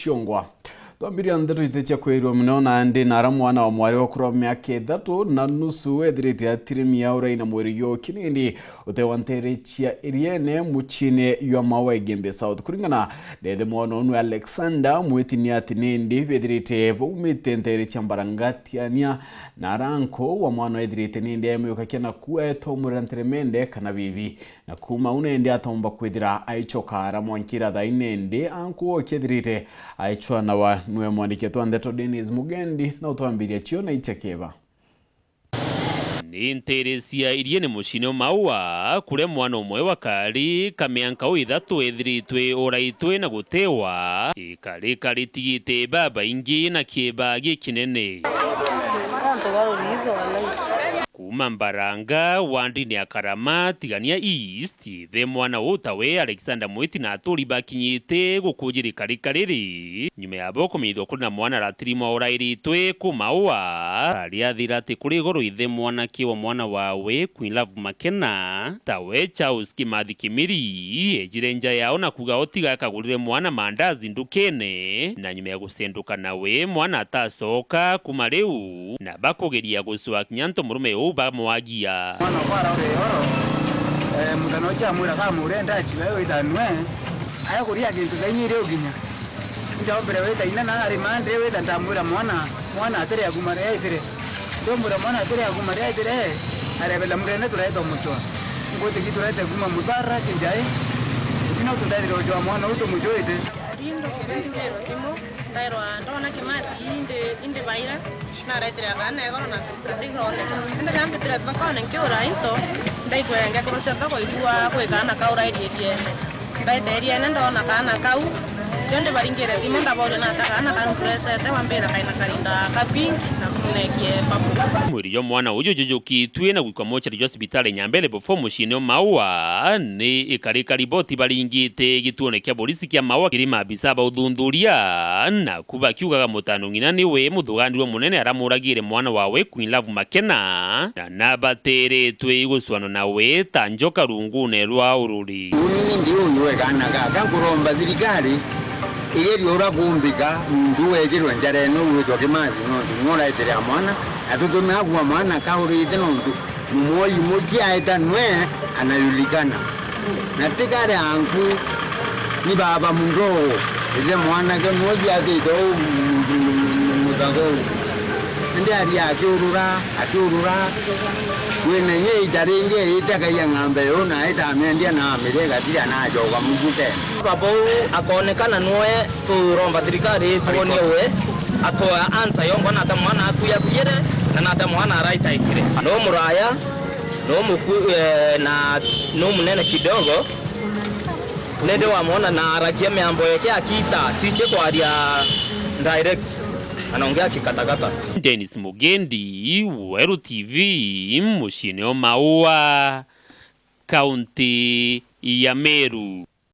chiongwa. Twambiria ndeto itecha kwirwo mno na ndi nara mwana wa mwari wa kurwa miaka 3.5 ethirite atirimi aura ina mweri yo kinindi utewa NTEERE chia IRIENE muchine ywa mawa igembe South kuringana dethe mwana onu Alexander mwetini atinindi ethirite umite NTEERE chia mbarangatiania naranko wa mwana ethirite nindi emyoka kiana kuwa Ntomurume NDEREMENDE kana bibi na kuma unendi atomba kwithira aichokara mwankira thainende anko kethirite aichwa na wa nwe mwandike twandeto Dennis Mugendi na utwambiria chio na ichekeba ni NTEERE cia IRIENE mucine maua kure mwana umwe wa kari kamyanka 3 ethiritwe uraitwe na gutewa ikari tigite baba ingi na kieba gikinene kuma Mbaranga wandini ya Karama tigania East the mwana utawe Alexander mwiti na aturi bakinyite gukujiri karikariri nyuma yabo kumithwa kuri na mwana ratirimo urairitwe kumaua ariathira ati kuri goro ithe mwana kiwa mwana wawe QUEENLOVE MAKENA tawe Charles Kimathi Kimiri ejirenja yao na kuga otiga akagurire mwana mandazi ndukene na nyuma ya gusenduka nawe mwana atasoka kuma riu na bakogeria guswa Ntomurume bamwagia mwana kwara ore mutano cha mura kamure ndachi wewe itanwe aya kuria kintu ganyire uginya ndombere wewe ina na ari mande wewe ndamura mwana atere agumare aitire ndombura mwana atere agumare aitire arebela murene turaito mucho ngote kiturete guma mudara kinjai ino tudari rojo mwana uto mujoite rindo kerendero timo tairo ndona Kimathi inde baira na raitira kana egoro na katigone enda jambe tira bakone nkiura into ndaikwenga kurusha thoko igua kwikana kaura IRIENE ndaite IRIENE ndona kana kau jonde baringire timo ndabole na kana kana presete wambera kaina karinda kaping na funekie papu mwiri yo mwana ujo jujukitwe na gwikwa mochari hospitali Nyambele befo mucine maua ni ikarika riboti baringite gituone kya polisi kya maua kirima bisaba uthunduria na kuba kiugaga mutano ngina niwe muthugandirwe munene aramuragire mwana wawe QUEENLOVE MAKENA na nabateretwe iguswano nawe tanjoka rungune rwa ururi unini ndio niwe kana kuromba thirikari igeri ora kumbika ndu ejirwe njare no witwa Kimathi no ngora ya mwana atuto na kwa mwana kaurite no ndu moyi moji aitanwe anajulikana na tikare angu ni baba mundo ile mwana ke moji atito mudago ndi ari ajurura wene nye itarenge itaka ya ng'ambe yona itamendia na amirega tira na joga mugute babo akonekana noe turomba thirikari tuoniewe atoa ansa yongo na tamwana akuya kuyere na tamwana araita ikire no muraya no muku na no munene kidogo nende wamona na arakia meambo yake akita tiche kwa aria direct anaongea kikatakata. Dennis Mugendi, Weru TV, mucine maua, kaunti ya Meru.